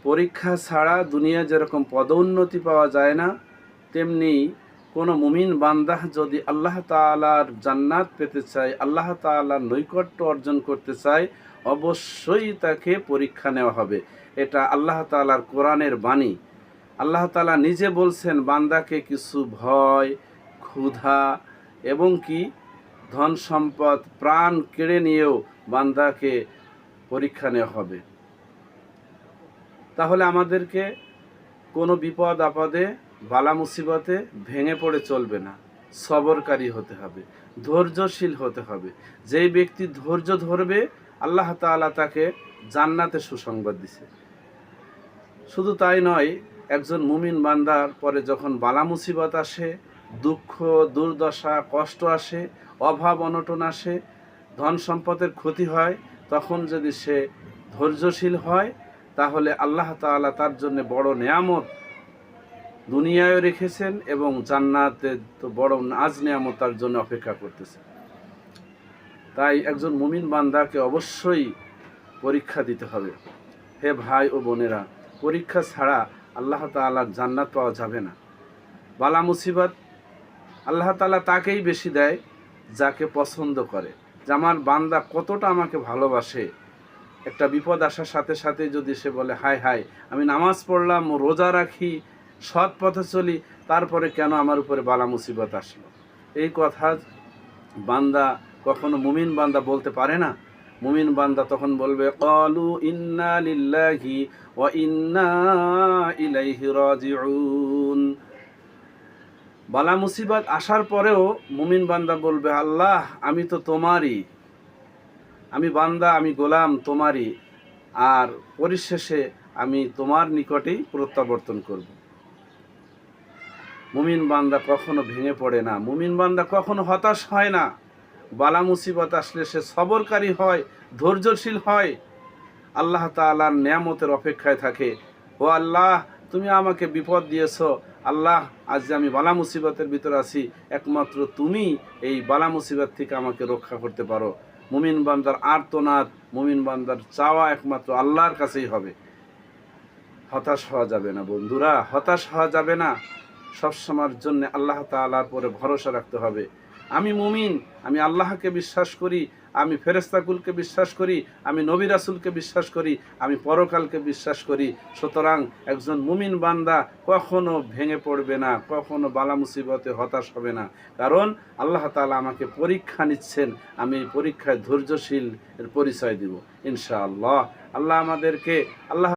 পরীক্ষা ছাড়া দুনিয়া যেরকম পদোন্নতি পাওয়া যায় না, তেমনি কোনো মুমিন বান্দা যদি আল্লাহ তাআলার জান্নাত পেতে চায়, আল্লাহ তাআলার নৈকট্য অর্জন করতে চায়, অবশ্যই তাকে পরীক্ষা নেওয়া হবে। এটা আল্লাহ তাআলার কোরআনের বাণী। আল্লাহ তাআলা নিজে বলছেন বান্দাকে কিছু ভয়, ক্ষুধা এবং কি ধন সম্পদ, প্রাণ কেড়ে নিয়েও বান্দাকে পরীক্ষা নেওয়া হবে। তাহলে আমাদেরকে কোনো বিপদ আপদে, বালা মুসিবতে ভেঙে পড়ে চলবে না, সবরকারী হতে হবে, ধৈর্যশীল হতে হবে। যেই ব্যক্তি ধৈর্য ধরবে, আল্লাহ তাআলা তাকে জান্নাতের সুসংবাদ দিছে। শুধু তাই নয়, একজন মুমিন বান্দার পরে যখন বালা মুসিবত আসে, দুঃখ, দুর্দশা, কষ্ট আসে, অভাব অনটন আসে, ধন সম্পদের ক্ষতি হয়, তখন যদি সে ধৈর্যশীল হয়, তাহলে আল্লাহ তাআলা তার জন্য বড় নেয়ামত দুনিয়ায় রেখেছেন এবং জান্নাতে তো বড় নাজ নেয়ামত তার জন্য অপেক্ষা করতেছে। তাই একজন মুমিন বান্দাকে অবশ্যই পরীক্ষা দিতে হবে। হে ভাই ও বোনেরা, পরীক্ষা ছাড়া আল্লাহ তাআলার জান্নাত পাওয়া যাবে না। বালা মুসিবত আল্লাহ তাআলা তাকেই বেশি দেয় যাকে পছন্দ করে, যে আমার বান্দা কতটা আমাকে ভালোবাসে। একটা বিপদ আসার সাথে সাথে যদি সে বলে হায় হায়, আমি নামাজ পড়লাম, রোজা রাখি, সৎ পথে চলি, তারপরে কেন আমার উপরে বালা মুসিবত আসলো, এই কথা বান্দা কখনো মুমিন বান্দা বলতে পারে না। মুমিন বান্দা তখন বলবে ক্বালু ইন্না লিল্লাহি ওয়া ইন্না ইলাইহি রাজিউন। বালা মুসিবত আসার পরেও মুমিন বান্দা বলবে আল্লাহ আমি তো তোমারই, আমি বান্দা, আমি গোলাম তোমারই, আর পরিশেষে আমি তোমার নিকটেই প্রত্যাবর্তন করব। মুমিন বান্দা কখনো ভেঙে পড়ে না, মুমিন বান্দা কখনো হতাশ হয় না। বালা মুসিবত আসলে সে সবরকারী হয়, ধৈর্যশীল হয়, আল্লাহ তাআলার নেয়ামতের অপেক্ষায় থাকে। ও আল্লাহ, তুমি আমাকে বিপদ দিয়েছ, আল্লাহ আজ যে আমি বালা মুসিবতের ভিতর আছি, একমাত্র তুমি এই বালা মুসিবত থেকে আমাকে রক্ষা করতে পারো। মুমিন বান্দার আর্তনাদ, মুমিন বান্দার চাওয়া একমাত্র আল্লাহর কাছেই হবে। হতাশ হওয়া যাবে না বন্ধুরা, হতাশ হওয়া যাবে না। সবসময়ের জন্য আল্লাহ তাআলার পরে ভরসা রাখতে হবে। আমি মুমিন, আমি আল্লাহকে বিশ্বাস করি, আমি ফেরেশতাকুলকে বিশ্বাস করি, আমি নবী রাসূলকে বিশ্বাস করি, আমি পরকালকে বিশ্বাস করি। সুতরাং একজন মুমিন বান্দা কখনো ভেঙে পড়বে না, কখনো বালা মুসিবতে হতাশ হবে না। কারণ আল্লাহ তাআলা আমাকে পরীক্ষা নিচ্ছেন, আমি এই পরীক্ষায় ধৈর্যশীল এর পরিচয় দিব ইনশাআল্লাহ। আল্লাহ আমাদেরকে আল্লাহ